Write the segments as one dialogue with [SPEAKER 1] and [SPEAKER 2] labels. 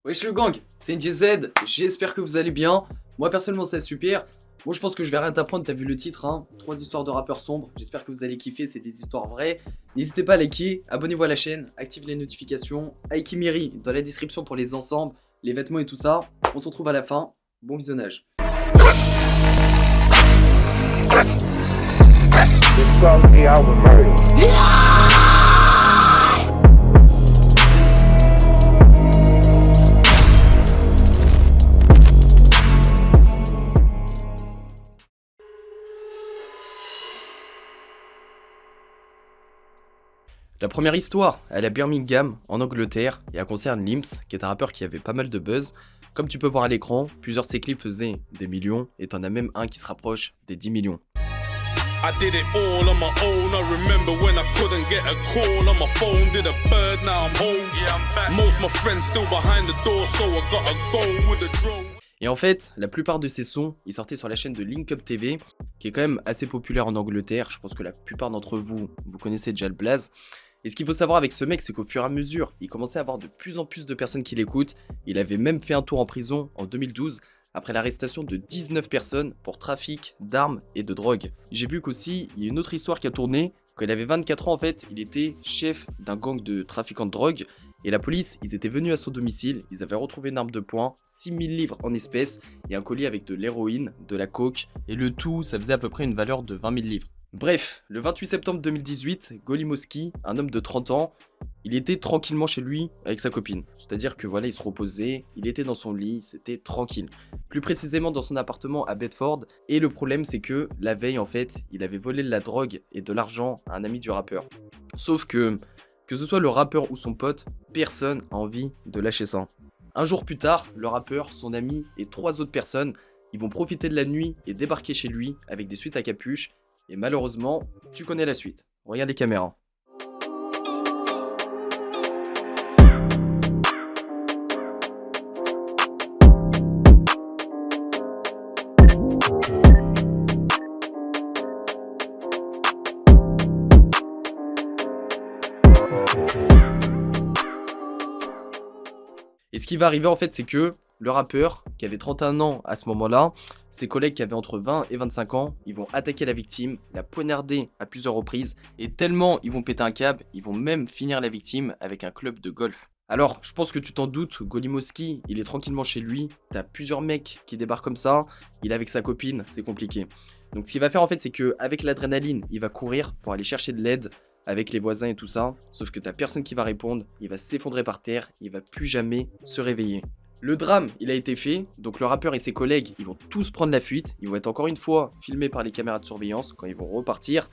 [SPEAKER 1] Wesh le gang, c'est NJZ, j'espère que vous allez bien. Moi personnellement c'est super. Moi je pense que je vais rien t'apprendre, t'as vu le titre hein. 3 histoires de rappeurs sombres, j'espère que vous allez kiffer, c'est des histoires vraies. N'hésitez pas à liker, abonnez-vous à la chaîne, activez les notifications. Aikimiri dans la description pour les ensembles, les vêtements et tout ça. On se retrouve à la fin, bon visionnage.
[SPEAKER 2] This quality I would murder.
[SPEAKER 1] La première histoire, elle est à Birmingham, en Angleterre, et elle concerne Limps, qui est un rappeur qui avait pas mal de buzz. Comme tu peux voir à l'écran, plusieurs de ses clips faisaient des millions, et t'en as même un qui se rapproche des 10 millions.
[SPEAKER 3] I did it all on my own. I remember when I couldn't get a call on my phone. Did a bird, now I'm home. Yeah, I'm back. Most my friends still behind the door, so I gotta go with the drone.
[SPEAKER 1] Et en fait, la plupart de ces sons, ils sortaient sur la chaîne de Link Up TV, qui est quand même assez populaire en Angleterre. Je pense que la plupart d'entre vous, vous connaissez déjà le blaze. Et ce qu'il faut savoir avec ce mec, c'est qu'au fur et à mesure, il commençait à avoir de plus en plus de personnes qui l'écoutent. Il avait même fait un tour en prison en 2012, après l'arrestation de 19 personnes pour trafic d'armes et de drogue. J'ai vu qu'aussi, il y a une autre histoire qui a tourné. Quand il avait 24 ans, en fait, il était chef d'un gang de trafiquants de drogue. Et la police, ils étaient venus à son domicile, ils avaient retrouvé une arme de poing, 6000 livres en espèces et un colis avec de l'héroïne, de la coke. Et le tout, ça faisait à peu près une valeur de 20 000 livres. Bref, le 28 septembre 2018, Golimowski, un homme de 30 ans, il était tranquillement chez lui avec sa copine. C'est-à-dire que voilà, il se reposait, il était dans son lit, c'était tranquille. Plus précisément dans son appartement à Bedford. Et le problème, c'est que la veille, en fait, il avait volé de la drogue et de l'argent à un ami du rappeur. Sauf que ce soit le rappeur ou son pote, personne n'a envie de lâcher ça. Un jour plus tard, le rappeur, son ami et 3 autres personnes, ils vont profiter de la nuit et débarquer chez lui avec des suites à capuche. Et malheureusement, tu connais la suite. Regarde les caméras. Et ce qui va arriver en fait, c'est que le rappeur, qui avait 31 ans à ce moment-là, ses collègues qui avaient entre 20 et 25 ans, ils vont attaquer la victime, la poignarder à plusieurs reprises, et tellement ils vont péter un câble, ils vont même finir la victime avec un club de golf. Alors, je pense que tu t'en doutes, Golimowski, il est tranquillement chez lui, t'as plusieurs mecs qui débarquent comme ça, il est avec sa copine, c'est compliqué. Donc ce qu'il va faire en fait, c'est qu'avec l'adrénaline, il va courir pour aller chercher de l'aide, avec les voisins et tout ça, sauf que t'as personne qui va répondre, il va s'effondrer par terre, il va plus jamais se réveiller. Le drame, il a été fait, donc le rappeur et ses collègues, ils vont tous prendre la fuite, ils vont être encore une fois filmés par les caméras de surveillance quand ils vont repartir.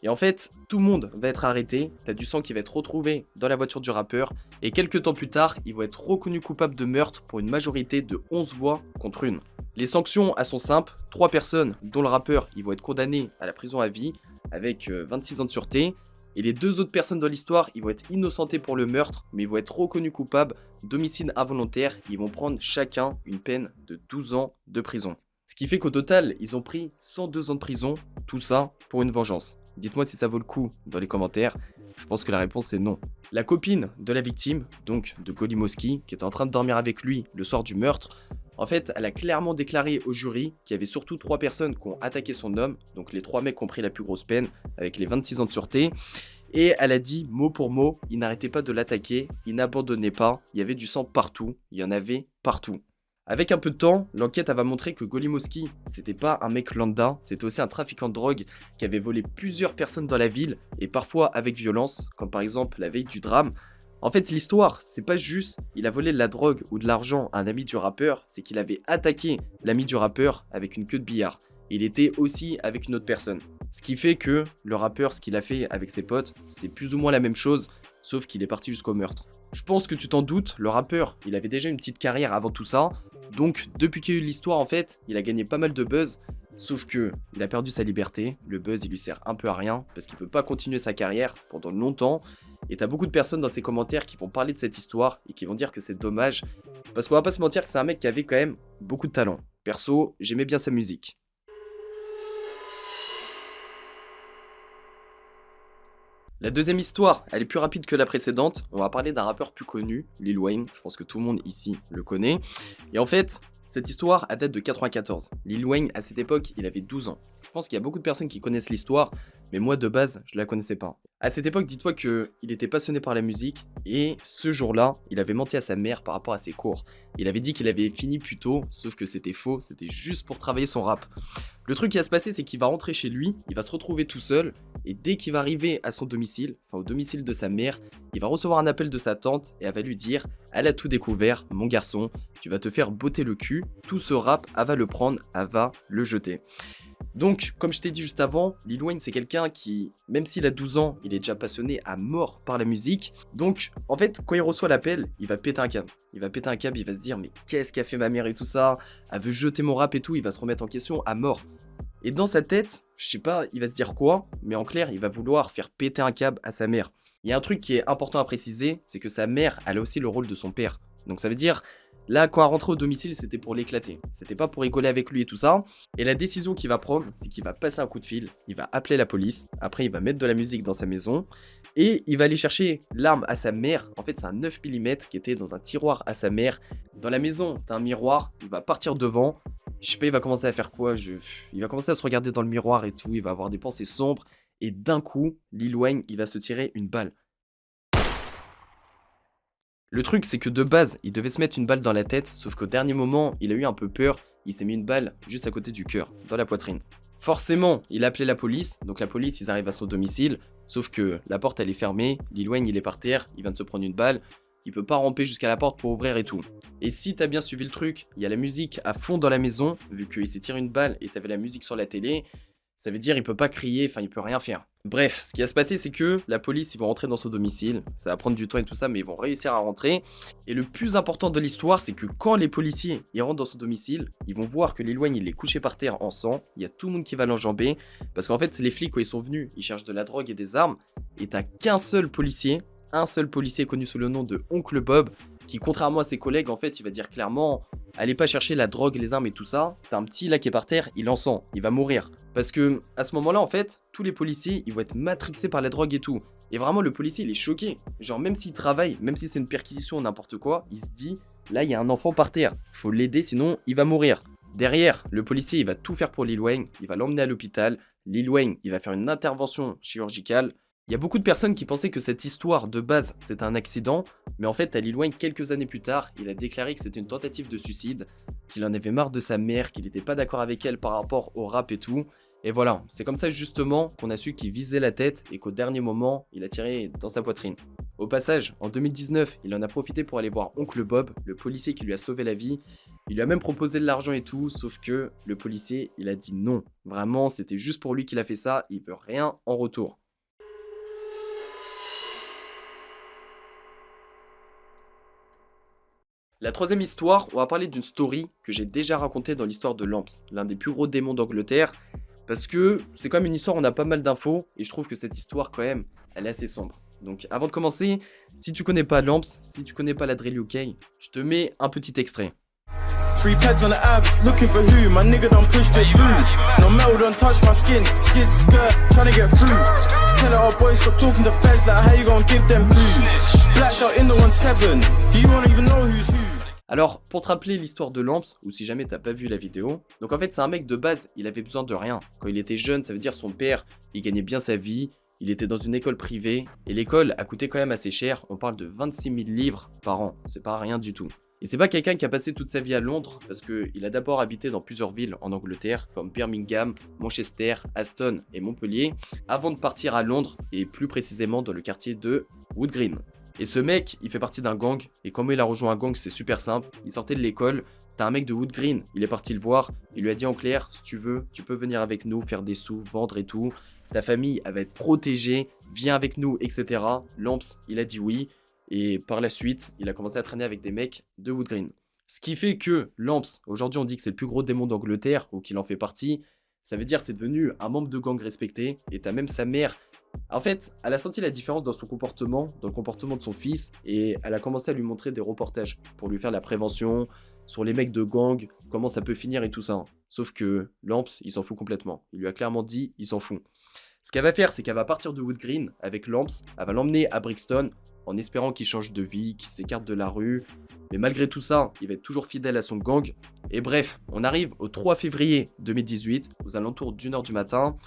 [SPEAKER 1] Et en fait, tout le monde va être arrêté, t'as du sang qui va être retrouvé dans la voiture du rappeur, et quelques temps plus tard, ils vont être reconnus coupables de meurtre pour une majorité de 11 voix contre une. Les sanctions, elles sont simples, 3 personnes, dont le rappeur, ils vont être condamnés à la prison à vie, avec 26 ans de sûreté, et les 2 autres personnes dans l'histoire, ils vont être innocentés pour le meurtre, mais ils vont être reconnus coupables d'homicide involontaire. Ils vont prendre chacun une peine de 12 ans de prison. Ce qui fait qu'au total, ils ont pris 102 ans de prison, tout ça pour une vengeance. Dites-moi si ça vaut le coup dans les commentaires. Je pense que la réponse est non. La copine de la victime, donc de Golimowski, qui était en train de dormir avec lui le soir du meurtre, en fait, elle a clairement déclaré au jury qu'il y avait surtout 3 personnes qui ont attaqué son homme, donc les 3 mecs qui ont pris la plus grosse peine, avec les 26 ans de sûreté. Et elle a dit mot pour mot, il n'arrêtait pas de l'attaquer, il n'abandonnait pas, il y avait du sang partout, il y en avait partout. Avec un peu de temps, l'enquête va montrer que Golimowski, c'était pas un mec lambda, c'était aussi un trafiquant de drogue qui avait volé plusieurs personnes dans la ville, et parfois avec violence, comme par exemple la veille du drame. En fait, l'histoire, c'est pas juste il a volé de la drogue ou de l'argent à un ami du rappeur, c'est qu'il avait attaqué l'ami du rappeur avec une queue de billard. Il était aussi avec une autre personne. Ce qui fait que le rappeur, ce qu'il a fait avec ses potes, c'est plus ou moins la même chose, sauf qu'il est parti jusqu'au meurtre. Je pense que tu t'en doutes, le rappeur, il avait déjà une petite carrière avant tout ça, donc depuis qu'il y a eu l'histoire en fait, il a gagné pas mal de buzz, sauf que il a perdu sa liberté, le buzz il lui sert un peu à rien, parce qu'il peut pas continuer sa carrière pendant longtemps, et t'as beaucoup de personnes dans ses commentaires qui vont parler de cette histoire, et qui vont dire que c'est dommage, parce qu'on va pas se mentir que c'est un mec qui avait quand même beaucoup de talent. Perso, j'aimais bien sa musique. La deuxième histoire, elle est plus rapide que la précédente. On va parler d'un rappeur plus connu, Lil Wayne. Je pense que tout le monde ici le connaît. Et en fait, cette histoire, elle date de 94. Lil Wayne, à cette époque, il avait 12 ans. Je pense qu'il y a beaucoup de personnes qui connaissent l'histoire, mais moi, de base, je la connaissais pas. À cette époque, dis-toi qu'il était passionné par la musique, et ce jour-là, il avait menti à sa mère par rapport à ses cours. Il avait dit qu'il avait fini plus tôt, sauf que c'était faux, c'était juste pour travailler son rap. Le truc qui va se passer, c'est qu'il va rentrer chez lui, il va se retrouver tout seul, et dès qu'il va arriver à son domicile, enfin au domicile de sa mère, il va recevoir un appel de sa tante, et elle va lui dire « Elle a tout découvert, mon garçon, tu vas te faire botter le cul, tout ce rap, elle va le prendre, elle va le jeter. » Donc, comme je t'ai dit juste avant, Lil Wayne c'est quelqu'un qui, même s'il a 12 ans, il est déjà passionné à mort par la musique. Donc, en fait, quand il reçoit l'appel, il va péter un câble. Il va péter un câble, il va se dire, mais qu'est-ce qu'a fait ma mère et tout ça? Elle veut jeter mon rap et tout, il va se remettre en question à mort. Et dans sa tête, je sais pas, il va se dire quoi, mais en clair, il va vouloir faire péter un câble à sa mère. Il y a un truc qui est important à préciser, c'est que sa mère, elle a aussi le rôle de son père. Donc ça veut dire, là, quand elle rentrait au domicile, c'était pour l'éclater. C'était pas pour rigoler avec lui et tout ça. Et la décision qu'il va prendre, c'est qu'il va passer un coup de fil, il va appeler la police, après il va mettre de la musique dans sa maison, et il va aller chercher l'arme à sa mère. En fait, c'est un 9 mm qui était dans un tiroir à sa mère. Dans la maison, t'as un miroir, il va partir devant. Je sais pas, il va commencer à faire quoi, il va commencer à se regarder dans le miroir et tout, il va avoir des pensées sombres. Et d'un coup, Lil Wayne, il va se tirer une balle. Le truc, c'est que de base, il devait se mettre une balle dans la tête, sauf qu'au dernier moment, il a eu un peu peur, il s'est mis une balle juste à côté du cœur, dans la poitrine. Forcément, il a appelé la police, donc la police, ils arrivent à son domicile, sauf que la porte, elle est fermée, Lil Wayne, il est par terre, il vient de se prendre une balle, il peut pas ramper jusqu'à la porte pour ouvrir et tout. Et si t'as bien suivi le truc, il y a la musique à fond dans la maison, vu qu'il s'est tiré une balle et t'avais la musique sur la télé, ça veut dire il peut pas crier, enfin il peut rien faire. Bref, ce qui va se passer, c'est que la police, ils vont rentrer dans son domicile, ça va prendre du temps et tout ça, mais ils vont réussir à rentrer. Et le plus important de l'histoire, c'est que quand les policiers, ils rentrent dans son domicile, ils vont voir que Lil Wayne, il est couché par terre en sang, il y a tout le monde qui va l'enjamber, parce qu'en fait, les flics, quand ils sont venus, ils cherchent de la drogue et des armes, et t'as qu'un seul policier connu sous le nom de Oncle Bob, qui contrairement à ses collègues, en fait, il va dire clairement, allez pas chercher la drogue, les armes et tout ça, t'as un petit là qui est par terre, il en sent, il va mourir. Parce que à ce moment-là, en fait, tous les policiers, ils vont être matrixés par la drogue et tout. Et vraiment, le policier, il est choqué. Genre, même s'il travaille, même si c'est une perquisition ou n'importe quoi, il se dit, là, il y a un enfant par terre, faut l'aider, sinon, il va mourir. Derrière, le policier, il va tout faire pour Lil Wayne, il va l'emmener à l'hôpital, Lil Wayne, il va faire une intervention chirurgicale. Il y a beaucoup de personnes qui pensaient que cette histoire de base c'était un accident, mais en fait à Lil Wayne quelques années plus tard, il a déclaré que c'était une tentative de suicide, qu'il en avait marre de sa mère, qu'il n'était pas d'accord avec elle par rapport au rap et tout. Et voilà, c'est comme ça justement qu'on a su qu'il visait la tête et qu'au dernier moment, il a tiré dans sa poitrine. Au passage, en 2019, il en a profité pour aller voir Oncle Bob, le policier qui lui a sauvé la vie. Il lui a même proposé de l'argent et tout, sauf que le policier, il a dit non. Vraiment, c'était juste pour lui qu'il a fait ça, il veut rien en retour. La troisième histoire, on va parler d'une story que j'ai déjà racontée dans l'histoire de Lamps, l'un des plus gros démons d'Angleterre, parce que c'est quand même une histoire où on a pas mal d'infos, et je trouve que cette histoire quand même, elle est assez sombre. Donc avant de commencer, si tu connais pas Lamps, si tu connais pas la drill UK, je te mets un petit extrait.
[SPEAKER 2] Three pads on the abs, looking for who? My nigga done pushed it through. No metal done touch my skin, skid skirt, trying to get through. Tell our boys stop talking to feds like how you gonna give them clues. Blacked out in the 1-7, you won't even know who's who.
[SPEAKER 1] Alors, pour te rappeler l'histoire de Lamps, ou si jamais t'as pas vu la vidéo, donc en fait c'est un mec de base, il avait besoin de rien. Quand il était jeune, ça veut dire son père, il gagnait bien sa vie, il était dans une école privée, et l'école a coûté quand même assez cher, on parle de 26 000 livres par an, c'est pas rien du tout. Et c'est pas quelqu'un qui a passé toute sa vie à Londres, parce qu'il a d'abord habité dans plusieurs villes en Angleterre, comme Birmingham, Manchester, Aston et Montpellier, avant de partir à Londres, et plus précisément dans le quartier de Wood Green. Et ce mec, il fait partie d'un gang, et comment il a rejoint un gang, c'est super simple, il sortait de l'école, t'as un mec de Wood Green, il est parti le voir, il lui a dit en clair, si tu veux, tu peux venir avec nous, faire des sous, vendre et tout, ta famille, elle va être protégée, viens avec nous, etc. Lamps, il a dit oui, et par la suite, il a commencé à traîner avec des mecs de Wood Green. Ce qui fait que Lamps, aujourd'hui on dit que c'est le plus gros démon d'Angleterre, ou qu'il en fait partie, ça veut dire que c'est devenu un membre de gang respecté, et t'as même sa mère. En fait, elle a senti la différence dans son comportement, dans le comportement de son fils, et elle a commencé à lui montrer des reportages pour lui faire la prévention sur les mecs de gang, comment ça peut finir et tout ça. Sauf que Lamps, il s'en fout complètement. Il lui a clairement dit, il s'en fout. Ce qu'elle va faire, c'est qu'elle va partir de Wood Green avec Lamps, elle va l'emmener à Brixton en espérant qu'il change de vie, qu'il s'écarte de la rue. Mais malgré tout ça, il va être toujours fidèle à son gang. Et bref, on arrive au 3 février 2018, aux alentours d'1h du matin.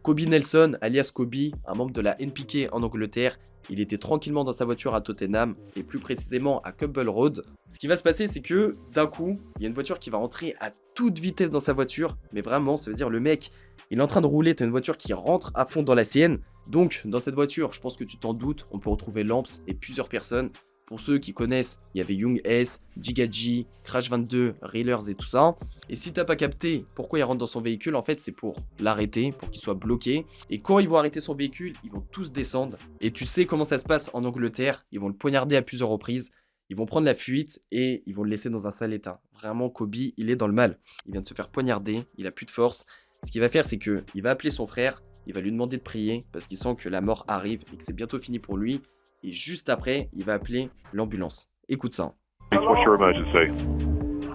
[SPEAKER 1] Kobe Nelson, alias Kobe, un membre de la NPK en Angleterre, il était tranquillement dans sa voiture à Tottenham, et plus précisément à Cumble Road. Ce qui va se passer, c'est que d'un coup, il y a une voiture qui va entrer à toute vitesse dans sa voiture. Mais vraiment, ça veut dire le mec, il est en train de rouler, t'as une voiture qui rentre à fond dans la sienne. Donc, dans cette voiture, je pense que tu t'en doutes, on peut retrouver Lamps et plusieurs personnes. Pour ceux qui connaissent, il y avait Young S, Giga G, Crash 22, Reelers et tout ça. Et si t'as pas capté pourquoi il rentre dans son véhicule, en fait c'est pour l'arrêter, pour qu'il soit bloqué. Et quand ils vont arrêter son véhicule, ils vont tous descendre. Et tu sais comment ça se passe en Angleterre, ils vont le poignarder à plusieurs reprises. Ils vont prendre la fuite et ils vont le laisser dans un sale état. Vraiment, Kobe, il est dans le mal. Il vient de se faire poignarder, il a plus de force. Ce qu'il va faire, c'est que il va appeler son frère, il va lui demander de prier parce qu'il sent que la mort arrive et que c'est bientôt fini pour lui. Et juste après, il va appeler l'ambulance. Écoute ça.
[SPEAKER 4] What's your emergency?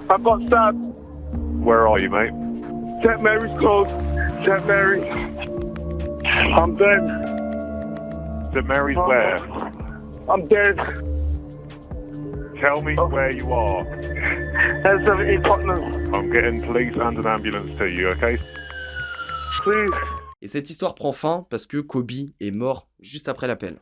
[SPEAKER 5] I've got stabbed.
[SPEAKER 4] Where are you, mate?
[SPEAKER 5] St. Mary's close. St. Mary. I'm dead.
[SPEAKER 4] St. Mary's where?
[SPEAKER 5] I'm dead.
[SPEAKER 4] Tell me where you are.
[SPEAKER 5] N17 Tottenham.
[SPEAKER 4] I'm getting police and an ambulance to you, okay?
[SPEAKER 5] Please.
[SPEAKER 1] Et cette histoire prend fin parce que Kobe est mort juste après l'appel.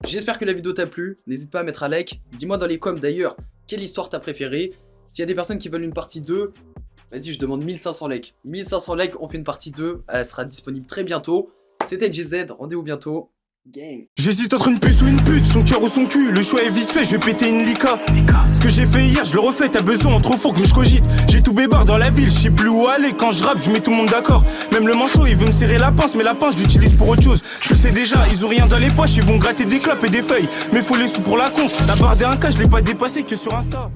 [SPEAKER 1] J'espère que la vidéo t'a plu, n'hésite pas à mettre un like, dis-moi dans les coms d'ailleurs quelle histoire t'as préférée. S'il y a des personnes qui veulent une partie 2, vas-y je demande 1500 likes. 1500 likes, on fait une partie 2, elle sera disponible très bientôt. C'était GZ, rendez-vous bientôt. Gang.
[SPEAKER 2] J'hésite entre une puce ou une pute, son cœur ou son cul, le choix est vite fait, je vais péter une lica. Ce que j'ai fait hier, je le refais, t'as besoin trop fort que je cogite. J'ai tout bébard dans la ville, je sais plus où aller, quand je rappe, je mets tout le monde d'accord. Même le manchot, il veut me serrer la pince, mais la pince, je l'utilise pour autre chose. Je le sais déjà, ils ont rien dans les poches, ils vont gratter des clopes et des feuilles. Mais faut les sous pour la conce, la barre des 1K, je l'ai pas dépassé que sur Insta.